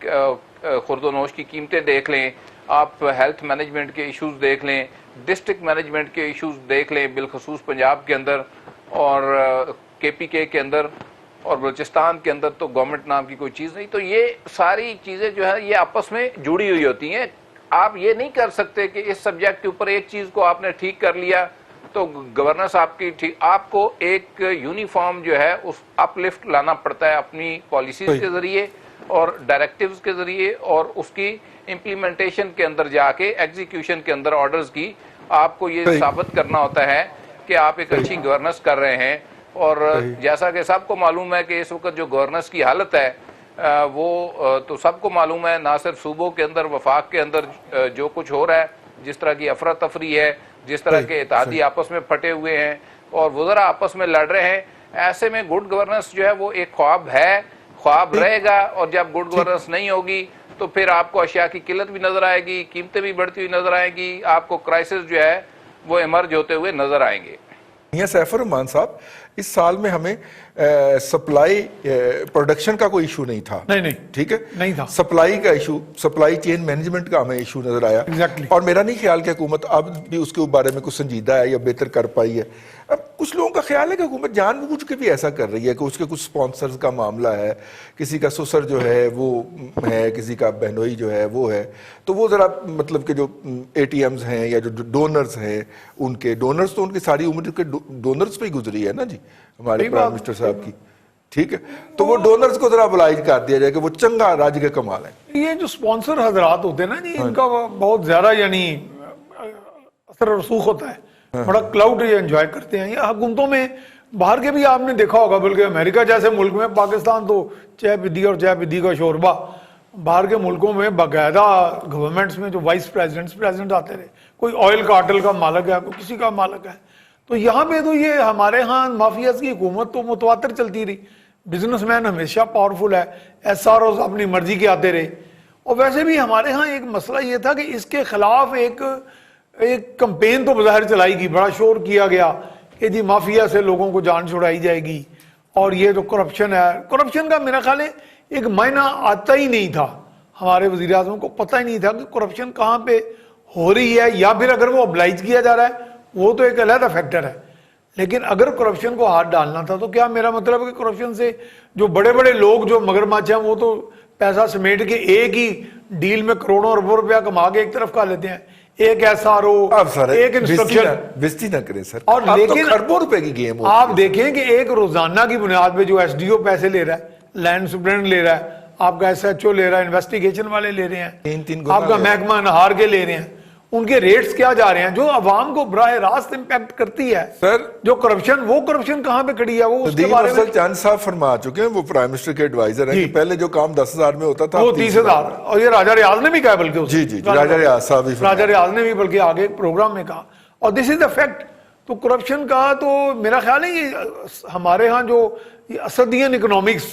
خرد و نوش کی قیمتیں دیکھ لیں, آپ ہیلتھ مینجمنٹ کے ایشوز دیکھ لیں, ڈسٹرکٹ مینجمنٹ کے ایشوز دیکھ لیں, بالخصوص پنجاب کے اندر اور کے پی کے اندر اور بلوچستان کے اندر تو گورنمنٹ نام کی کوئی چیز نہیں. تو یہ ساری چیزیں جو ہے یہ آپس میں جڑی ہوئی ہوتی ہیں. آپ یہ نہیں کر سکتے کہ اس سبجیکٹ کے اوپر ایک چیز کو آپ نے ٹھیک کر لیا تو گورننس آپ کی ٹھیک. آپ کو ایک یونیفارم جو ہے اس اپ لفٹ لانا پڑتا ہے اپنی پالیسیز کے ذریعے اور ڈائریکٹیوز کے ذریعے, اور اس کی امپلیمنٹیشن کے اندر جا کے ایگزیکیوشن کے اندر آرڈرز کی آپ کو یہ ثابت کرنا ہوتا ہے کہ آپ ایک اچھی گورننس کر رہے ہیں. اور جیسا کہ سب کو معلوم ہے کہ اس وقت جو گورننس کی حالت ہے وہ تو سب کو معلوم ہے, نہ صرف صوبوں کے اندر, وفاق کے اندر جو کچھ ہو رہا ہے, جس طرح کی افراتفری ہے, جس طرح کے اتحادی آپس میں پھٹے ہوئے ہیں اور وزراء آپس میں لڑ رہے ہیں. ایسے میں گڈ گورننس جو ہے وہ ایک خواب ہے, خواب رہے گا. اور جب گڈ گورننس نہیں ہوگی تو پھر آپ کو اشیاء کی قلت بھی نظر آئے گی, قیمتیں بھی بڑھتی ہوئی نظر آئیں گی, آپ کو کرائسس جو ہے وہ ایمرج ہوتے ہوئے نظر آئیں گے. میاں سیف الرحمان صاحب, اس سال میں ہمیں سپلائی پروڈکشن کا کوئی ایشو نہیں تھا. نہیں ٹھیک ہے, نہیں تھا. سپلائی کا ایشو, سپلائی چین مینجمنٹ کا ہمیں ایشو نظر آیا. اور میرا نہیں خیال کہ حکومت اب بھی اس کے بارے میں کچھ سنجیدہ ہے یا بہتر کر پائی ہے. اب کچھ لوگوں کا خیال ہے کہ حکومت جان بوجھ کے بھی ایسا کر رہی ہے کہ اس کے کچھ سپانسرز کا معاملہ ہے, کسی کا سسر جو ہے وہ ہے, کسی کا بہنوئی جو ہے وہ ہے, تو وہ ذرا مطلب کہ جو اے ٹی ایمز ہیں یا جو ڈونرز ہیں, ان کے ڈونرز تو ان کی ساری عمر کے ڈونرز پہ ہی گزری ہے نا جی ہمارے پرائم منسٹر صاحب کی. ٹھیک ہے, تو وہ ڈونرز کو ذرا ابلائج کر دیا جائے کہ وہ چنگا راج کے کمال ہیں. یہ جو سپانسر حضرات ہوتے ہیں نا جی, ان کا بہت زیادہ یعنی اثر رسوخ ہوتا ہے, بڑا کلاؤڈ یہ انجوائے کرتے ہیں. یہ حکومتوں میں باہر کے بھی آپ نے دیکھا ہوگا, بلکہ امریکہ جیسے ملک میں, پاکستان تو چائے پدی اور چائے پدی کا شوربہ, باہر کے ملکوں میں باقاعدہ گورنمنٹس میں جو وائس پریزیڈنٹ آتے رہے, کوئی آئل کارٹل کا مالک ہے, کوئی کسی کا مالک ہے. تو یہاں پہ تو یہ ہمارے ہاں مافیاز کی حکومت تو متواتر چلتی رہی. بزنس مین ہمیشہ پاورفل ہے, ایس آر اوز اپنی مرضی کے آتے رہے. اور ویسے بھی ہمارے ہاں ایک مسئلہ یہ تھا کہ اس کے خلاف ایک کمپین تو بظاہر چلائی گئی, بڑا شور کیا گیا کہ جی مافیا سے لوگوں کو جان چھڑائی جائے گی, اور یہ جو کرپشن ہے, کرپشن کا میرا خیال ہے ایک معنی آتا ہی نہیں تھا ہمارے وزیر اعظم کو, پتہ ہی نہیں تھا کہ کرپشن کہاں پہ ہو رہی ہے, یا پھر اگر وہ ابلائز کیا جا رہا ہے وہ تو ایک علیحدہ فیکٹر ہے. لیکن اگر کرپشن کو ہاتھ ڈالنا تھا تو کیا میرا مطلب ہے کہ کرپشن سے جو بڑے بڑے لوگ جو مگرمچھ ہیں وہ تو پیسہ سمیٹ کے ایک ہی ڈیل میں کروڑوں اربوں روپیہ کما کے ایک طرف کھا لیتے ہیں, ایک ایس آر او, ایک انسٹرکشن, بستی نہ کریں سر. اور لیکن کروڑوں روپے کی گیم آپ دیکھیں کہ ایک روزانہ کی بنیاد پہ جو ایس ڈی او پیسے لے رہا ہے, لینڈ سپرنٹ لے رہا ہے, آپ کا ایس ایچ او لے رہا ہے, انویسٹیگیشن والے لے رہے ہیں, آپ کا محکمہ نہار کے لے رہے ہیں, ان کے ریٹس کیا جا رہے ہیں جو عوام کو براہ راست امپیکٹ کرتی ہے. سر جو کرپشن, وہ کرپشن کہاں پہ کھڑی ہے, وہ اس کے بارے میں چاند صاحب فرما چکے ہیں, وہ پرائم منسٹر کے ایڈوائزر ہیں کہ پہلے جو کام 10,000 میں ہوتا تھا وہ 30,000, اور یہ راجہ ریاض نے بھی کہا, بلکہ جی جی راجہ ریاض صاحب بھی راجہ ریاض نے بھی بلکہ آگے پروگرام میں کہا, اور دس از دا فیکٹ. تو کرپشن کا تو میرا خیال ہے یہ ہمارے ہاں جو اسدین اکنامکس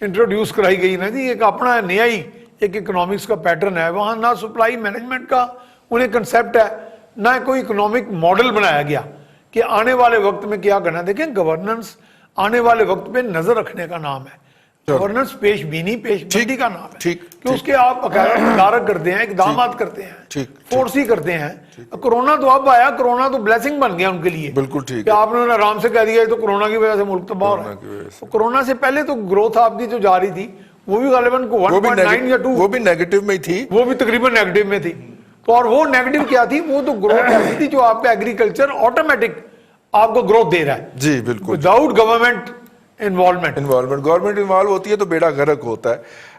انٹروڈیوس کرائی گئی نا جی, ایک اپنا نیا ہی ایک اکنامکس کا پیٹرن ہے, وہاں نہ سپلائی مینجمنٹ کا انہیں کنسیپٹ ہے, نہ کوئی اکنامک ماڈل بنایا گیا کہ آنے والے وقت میں کیا کرنا ہے. دیکھیں گورننس آنے والے وقت پہ نظر رکھنے کا نام ہے, گورننس پیش بینی, پیش بندی کا نام ہے, کہ اس کے آپ تدارک کرتے ہیں, اقدامات کرتے ہیں, فورسی کرتے ہیں. کرونا تو اب آیا, کرونا تو بلیسنگ بن گیا ان کے لیے, بالکل ٹھیک, کہ آپ نے آرام سے کہہ دیا تو کرونا کی وجہ سے ملک تباہ ہو رہا ہے. کرونا سے پہلے تو گروتھ آپ کی جو جاری تھی وہ بھی غالباً 1.9 یا 2, وہ بھی نیگیٹو میں تھی, وہ بھی تقریباً نیگیٹو میں تھی. تو اور وہ نیگیٹو کیا تھی, وہ تو گروتھ ایسی تھی جو آپ کا ایگریکلچر آٹومیٹک آپ کو گروتھ دے رہا ہے. جی بالکل, without government involvement. Government involve ہوتی ہے تو بیڑا غرق ہوتا ہے.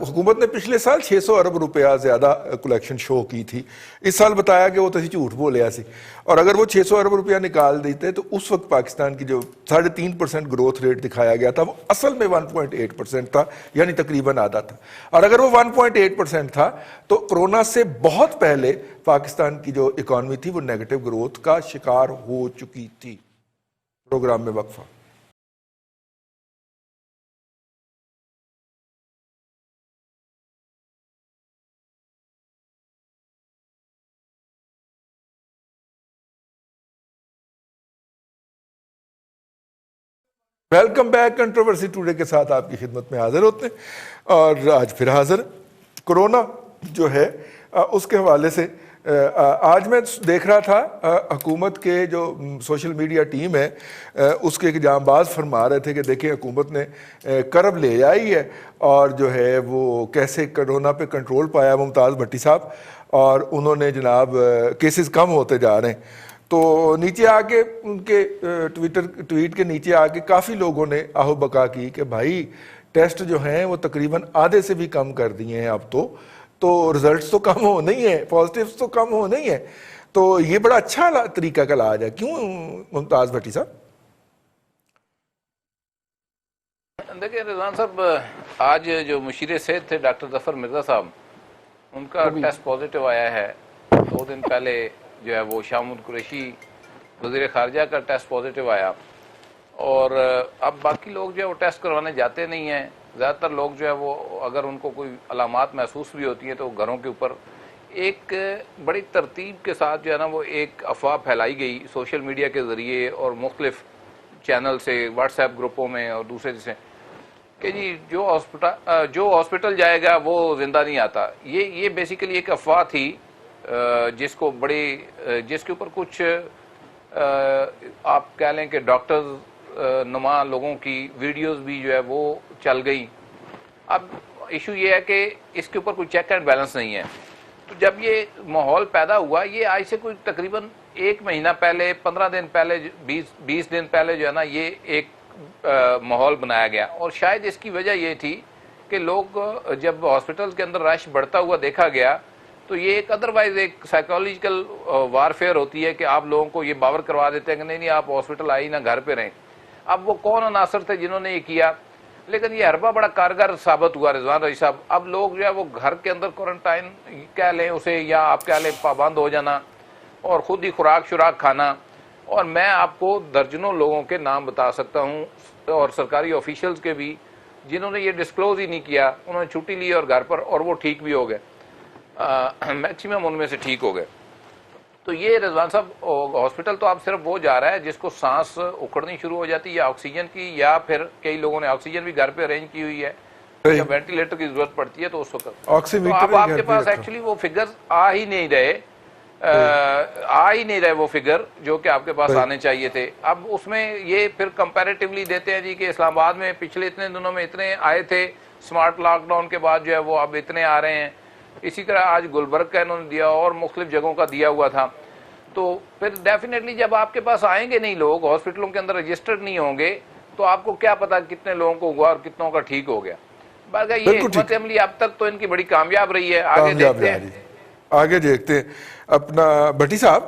حکومت نے پچھلے سال 600 ارب روپیہ زیادہ کلیکشن شو کی تھی, اس سال بتایا کہ وہ تو جھوٹ بولے ایسی, اور اگر وہ 600 ارب روپیہ نکال دیتے تو اس وقت پاکستان کی جو 3.5% گروتھ ریٹ دکھایا گیا تھا وہ اصل میں 1.8% تھا, یعنی تقریباً آدھا تھا. اور اگر وہ 1.8% تھا تو کرونا سے بہت پہلے پاکستان کی جو اکانومی تھی وہ نیگیٹو گروتھ کا شکار ہو چکی تھی. پروگرام میں وقفہ. ویلکم بیک, کنٹروورسی ٹوڈے کے ساتھ آپ کی خدمت میں حاضر ہوتے ہیں, اور آج پھر حاضر. کرونا جو ہے اس کے حوالے سے آج میں دیکھ رہا تھا حکومت کے جو سوشل میڈیا ٹیم ہے اس کے ایک جانباز فرما رہے تھے کہ دیکھیں حکومت نے کرب لے آئی ہے اور جو ہے وہ کیسے کرونا پہ کنٹرول پایا ممتاز بھٹی صاحب, اور انہوں نے جناب کیسز کم ہوتے جا رہے ہیں. تو نیچے آ کے ان کے ٹویٹ کے نیچے آ کے کافی لوگوں نے آہو بکا کی کہ بھائی ٹیسٹ جو ہیں وہ تقریباً آدھے سے بھی کم کر دیے ہیں اب تو رزلٹس تو کم ہونے ہی ہیں, پازیٹیوز تو کم ہونے ہی ہیں. تو یہ بڑا اچھا طریقہ کا علاج ہے, کیوں ممتاز بھٹی صاحب؟ دیکھیں رضوان صاحب, آج جو مشیر صحت تھے ڈاکٹر ظفر مرزا صاحب, ان کا ٹیسٹ پازیٹیو آیا ہے. 2 دن پہلے جو ہے وہ شام القریشی وزیر خارجہ کا ٹیسٹ پازیٹیو آیا, اور اب باقی لوگ جو ہے وہ ٹیسٹ کروانے جاتے نہیں ہیں. زیادہ تر لوگ جو ہے وہ اگر ان کو کوئی علامات محسوس بھی ہوتی ہیں تو گھروں کے اوپر ایک بڑی ترتیب کے ساتھ جو ہے نا وہ ایک افواہ پھیلائی گئی سوشل میڈیا کے ذریعے اور مختلف چینل سے, واٹس ایپ گروپوں میں اور دوسرے جیسے, کہ جی جو ہاسپٹل جائے گا وہ زندہ نہیں آتا. یہ بیسیکلی ایک افواہ تھی جس کے اوپر کچھ آپ کہہ لیں کہ ڈاکٹرز نما لوگوں کی ویڈیوز بھی جو ہے وہ چل گئی. اب ایشو یہ ہے کہ اس کے اوپر کوئی چیک اینڈ بیلنس نہیں ہے. تو جب یہ ماحول پیدا ہوا, یہ آج سے کوئی تقریباً 1 مہینہ پہلے, 15 دن پہلے, 20 دن پہلے جو ہے نا یہ ایک ماحول بنایا گیا, اور شاید اس کی وجہ یہ تھی کہ لوگ جب ہاسپٹل کے اندر رش بڑھتا ہوا دیکھا گیا تو یہ ایک ادروائز ایک سائیکولوجیکل وارفیئر ہوتی ہے کہ آپ لوگوں کو یہ باور کروا دیتے ہیں کہ نہیں آپ ہاسپٹل آئی نہ گھر پہ رہیں. اب وہ کون عناصر تھے جنہوں نے یہ کیا, لیکن یہ حربہ بڑا کارگر ثابت ہوا رضوان رضی صاحب. اب لوگ جو ہے وہ گھر کے اندر کوارنٹائن کہہ لیں اسے, یا آپ کہہ لیں پابند ہو جانا, اور خود ہی خوراک کھانا, اور میں آپ کو درجنوں لوگوں کے نام بتا سکتا ہوں اور سرکاری آفیشلز کے بھی جنہوں نے یہ ڈسکلوز ہی نہیں کیا, انہوں نے چھٹی لی اور گھر پر, اور وہ ٹھیک بھی ہو گئے, میکسیمم ان میں سے ٹھیک ہو گئے. تو یہ رضوان صاحب ہاسپٹل تو آپ صرف وہ جا رہا ہے جس کو سانس اکھڑنی شروع ہو جاتی ہے یا آکسیجن کی, یا پھر کئی لوگوں نے آکسیجن بھی گھر پہ ارینج کی ہوئی ہے, یا وینٹیلیٹر کی ضرورت پڑتی ہے تو اس وقت. تو اب آپ کے پاس ایکچولی وہ فگرز آ ہی نہیں رہے وہ فگر جو کہ آپ کے پاس آنے چاہیے تھے. اب اس میں یہ پھر کمپیریٹیولی دیتے ہیں جی کہ اسلام آباد میں پچھلے اتنے دنوں میں اتنے آئے تھے, اسمارٹ لاک ڈاؤن کے بعد جو ہے وہ اب اتنے آ رہے ہیں. اسی طرح آج گلبرگ کا انہوں نے دیا اور مختلف جگہوں کا دیا ہوا تھا. تو پھر ڈیفینیٹلی جب آپ کے پاس آئیں گے نہیں لوگ, ہاسپٹلوں کے اندر رجسٹرڈ نہیں ہوں گے, تو آپ کو کیا پتا کتنے لوگوں کو ہوا اور کتنوں کا ٹھیک ہو گیا. باقی یہ حکومت عملی اب تک تو ان کی بڑی کامیاب رہی ہے. آگے دیکھتے ہیں اپنا بھٹی صاحب.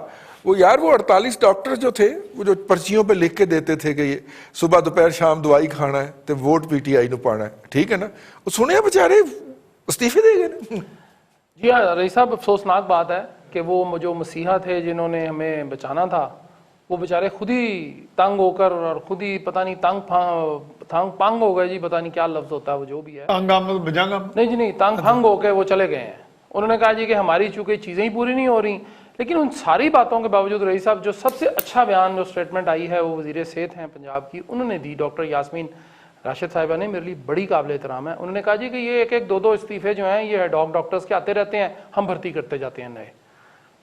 وہ یار وہ 48 ڈاکٹر جو تھے وہ جو پرچیوں پہ لکھ کے دیتے تھے کہ یہ صبح دوپہر شام دوائی کھانا ہے تو ووٹ پی ٹی آئی نو پانا ہے, ٹھیک ہے نا, وہ سنے بےچارے استعفے دے گئے نا. جی ہاں رئیس صاحب, افسوسناک بات ہے کہ وہ جو مسیحا تھے جنہوں نے ہمیں بچانا تھا, وہ بیچارے خود ہی تنگ ہو کر اور خود ہی پتہ نہیں تنگ پنگ ہو گئے. جی پتہ نہیں کیا لفظ ہوتا ہے وہ جو بھی ہے, نہیں جی نہیں, تنگ پھنگ ہو کے وہ چلے گئے ہیں. انہوں نے کہا جی کہ ہماری چونکہ چیزیں ہی پوری نہیں ہو رہی. لیکن ان ساری باتوں کے باوجود رئیس صاحب جو سب سے اچھا بیان جو اسٹیٹمنٹ آئی ہے وہ وزیر صحت ہیں پنجاب کی, انہوں نے دی, ڈاکٹر یاسمین راشد صاحبہ نے, میرے لیے بڑی قابل احترام ہے. انہوں نے کہا جی کہ یہ ایک دو استعفے جو ہیں یہ ڈاکٹرز کے آتے رہتے ہیں, ہم بھرتی کرتے جاتے ہیں نئے.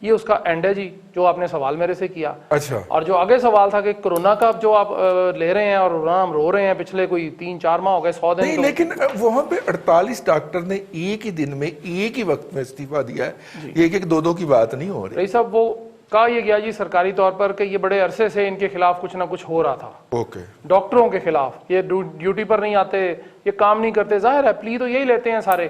یہ اس کا اینڈ ہے جی جو آپ نے سوال میرے سے کیا. اچھا. اور جو آگے سوال تھا کہ کورونا کا جو آپ لے رہے ہیں اور ہم رو رہے ہیں پچھلے کوئی 3-4 ماہ ہو گئے, 100 دن. نہیں لیکن وہاں پہ 48 ڈاکٹر نے ایک ہی دن میں ایک ہی وقت میں استعفیٰ دیا ہے, یہ ایک دو کی بات نہیں ہو رہی. رئیس صاحب وہ کہا یہ گیا جی سرکاری طور پر کہ یہ بڑے عرصے سے ان کے خلاف کچھ نہ کچھ ہو رہا تھا. اوکے. ڈاکٹروں کے خلاف یہ ڈیوٹی پر نہیں آتے, یہ کام نہیں کرتے. ظاہر ہے پلی تو یہی لیتے ہیں سارے.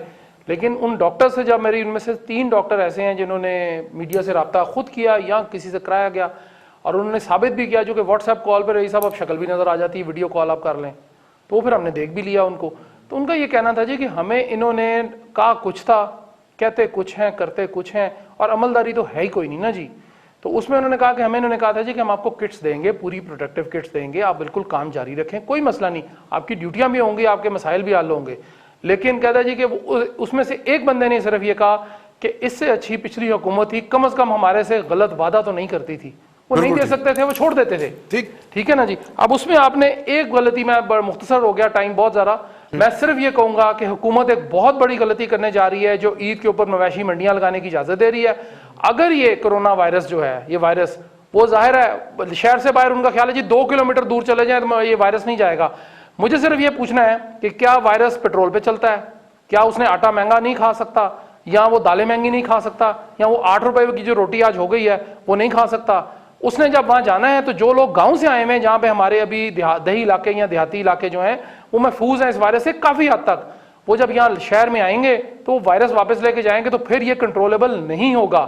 لیکن ان ڈاکٹر سے جب ان میں سے 3 ڈاکٹر ایسے ہیں جنہوں نے میڈیا سے رابطہ خود کیا یا کسی سے کرایا گیا, اور انہوں نے ثابت بھی کیا جو کہ واٹس ایپ کال پہ رئیس صاحب اب شکل بھی نظر آ جاتی ہے, ویڈیو کال آپ کر لیں, تو پھر ہم نے دیکھ بھی لیا ان کو. تو ان کا یہ کہنا تھا جی کہ ہمیں انہوں نے کہا کچھ تھا, کہتے کچھ ہیں, کرتے کچھ ہیں, اور عملداری تو ہے ہی کوئی نہیں نا جی. تو اس میں انہوں نے کہا کہ انہوں نے کہا تھا جی کہ ہم آپ کو کٹس دیں گے, پوری پروٹیکٹیو کٹس دیں گے, آپ بالکل کام جاری رکھیں, کوئی مسئلہ نہیں, آپ کی ڈیوٹیاں بھی ہوں گی, آپ کے مسائل بھی حل ہوں گے. لیکن کہتا جی کہ اس میں سے ایک بندے نے صرف یہ کہا کہ اس سے اچھی پچھلی حکومت تھی, کم از کم ہمارے سے غلط وعدہ تو نہیں کرتی تھی. وہ نہیں دے سکتے تھے, وہ چھوڑ دیتے تھے. ٹھیک ہے نا جی. اب اس میں آپ نے ایک غلطی, میں مختصر ہو گیا ٹائم بہت زیادہ, میں صرف یہ کہوں گا کہ حکومت ایک بہت بڑی غلطی کرنے جا رہی ہے جو عید کے اوپر مویشی منڈیاں لگانے کی اجازت دے رہی ہے. اگر یہ کرونا وائرس جو ہے, یہ وائرس وہ ظاہر ہے شہر سے باہر ان کا خیال ہے جی 2 کلومیٹر دور چلے جائیں تو یہ وائرس نہیں جائے گا. مجھے صرف یہ پوچھنا ہے کہ کیا وائرس پیٹرول پہ چلتا ہے, کیا اس نے آٹا مہنگا نہیں کھا سکتا, یا وہ دالیں مہنگی نہیں کھا سکتا, یا وہ 8 روپے کی جو روٹی آج ہو گئی ہے وہ نہیں کھا سکتا. اس نے جب وہاں جانا ہے تو جو لوگ گاؤں سے آئے ہوئے ہیں جہاں پہ ہمارے ابھی دیہی علاقے یا دیہاتی علاقے جو ہیں وہ محفوظ ہیں اس وائرس سے کافی حد تک, وہ جب یہاں شہر میں آئیں گے تو وائرس واپس لے کے جائیں گے تو پھر یہ کنٹرولبل نہیں ہوگا.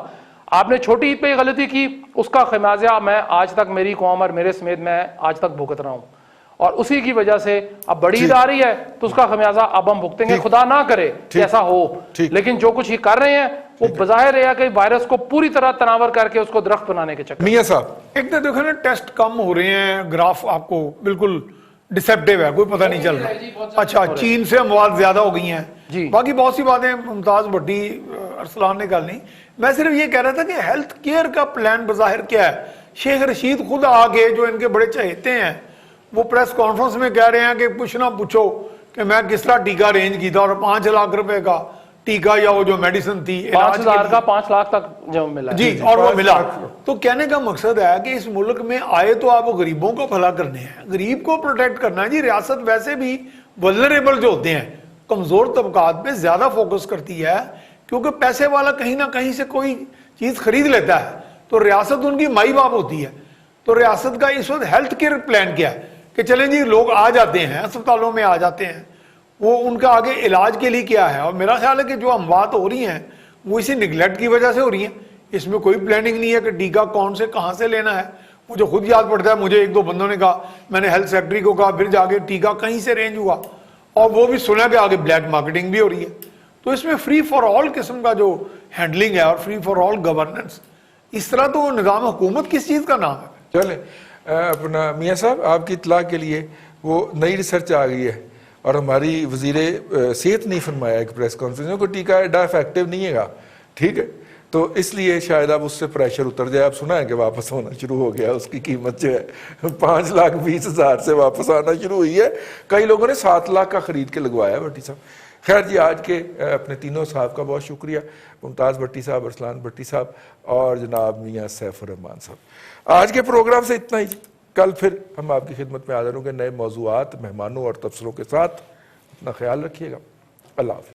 آپ نے چھوٹی عید پہ غلطی کی, اس کا خمیازہ میں آج تک, میری قوم اور میرے سمیت میں آج تک بھگت رہا ہوں, اور اسی کی وجہ سے اب بڑی عید آ رہی ہے تو اس کا خمیازہ اب ہم بھگتیں گے. خدا نہ کرے ایسا ہو, لیکن جو کچھ یہ کر رہے ہیں وہ بظاہر ہے کہ وائرس کو پوری طرح تناور کر کے اس کو درخت بنانے کے چکر. میاں صاحب ایک تو دیکھو نا ٹیسٹ کم ہو رہے ہیں, گراف آپ کو بالکل ڈسپٹیو ہے, کوئی پتہ نہیں چل رہا. اچھا, چین سے اموات زیادہ ہو گئی ہیں, باقی بہت سی باتیں ممتاز بھٹی ارسلان نے کر لی. میں صرف یہ کہہ رہا تھا کہ ہیلتھ کیئر کا پلان بظاہر کیا ہے. شیخ رشید خود آگے جو ان کے بڑے چہیتے ہیں وہ پریس کانفرنس میں کہہ رہے ہیں کہ کچھ نہ پوچھو کہ میں کس طرح ٹیکہ ارینج کی تھا, اور 5 لاکھ روپے کا ٹیکہ یا وہ جو میڈیسن تھی 5,000 کا 5 لاکھ تک جو ملا جی, اور وہ ملا. تو کہنے کا مقصد ہے کہ اس ملک میں آئے تو آپ غریبوں کو بھلا کرنے ہیں, غریب کو پروٹیکٹ کرنا ہے. جی ریاست ویسے بھی ولنریبل جو ہوتے ہیں, کمزور طبقات پہ زیادہ فوکس کرتی ہے, کیونکہ پیسے والا کہیں نہ کہیں سے کوئی چیز خرید لیتا ہے تو ریاست ان کی مائی باپ ہوتی ہے. تو ریاست کا اس وقت ہیلتھ کیئر پلان کیا ہے کہ چلیں جی لوگ آ جاتے ہیں, اسپتالوں میں آ جاتے ہیں, وہ ان کا آگے علاج کے لیے کیا ہے. اور میرا خیال ہے کہ جو اموات ہو رہی ہیں وہ اسی نگلیکٹ کی وجہ سے ہو رہی ہیں, اس میں کوئی پلاننگ نہیں ہے کہ ٹیکہ کون سے کہاں سے لینا ہے. مجھے خود یاد پڑتا ہے, مجھے 1-2 بندوں نے کہا, میں نے ہیلتھ سیکٹری کو کہا, پھر جا کے ٹیکہ کہیں سے رینج ہوا, اور وہ بھی سنا کہ آگے بلیک مارکیٹنگ بھی ہو رہی ہے. تو اس میں فری فار آل قسم کا جو ہینڈلنگ ہے اور فری فار آل گورننس, اس طرح تو نظام حکومت کس چیز کا نام ہے. چلیں اپنا میاں صاحب آپ کی اطلاع کے لیے وہ نئی ریسرچ آ گئی ہے اور ہماری وزیر صحت نہیں فرمایا ایک پریس کانفرنس میں کوئی ٹیکہ ایڈا افیکٹو نہیں ہے گا, ٹھیک ہے, تو اس لیے شاید اب اس سے پریشر اتر جائے. اب سنا ہے کہ واپس ہونا شروع ہو گیا, اس کی قیمت جو ہے 5,20,000 سے واپس آنا شروع ہوئی ہے. کئی لوگوں نے 7 لاکھ کا خرید کے لگوایا بھٹی صاحب. خیر جی, آج کے اپنے تینوں صاحب کا بہت شکریہ, ممتاز بھٹی صاحب, ارسلان بھٹی صاحب اور جناب میاں سیف الرحمان صاحب. آج کے پروگرام سے اتنا ہی. کل پھر ہم آپ کی خدمت میں حاضر ہوں گے نئے موضوعات, مہمانوں اور تبصروں کے ساتھ. اپنا خیال رکھیے گا. اللہ حافظ.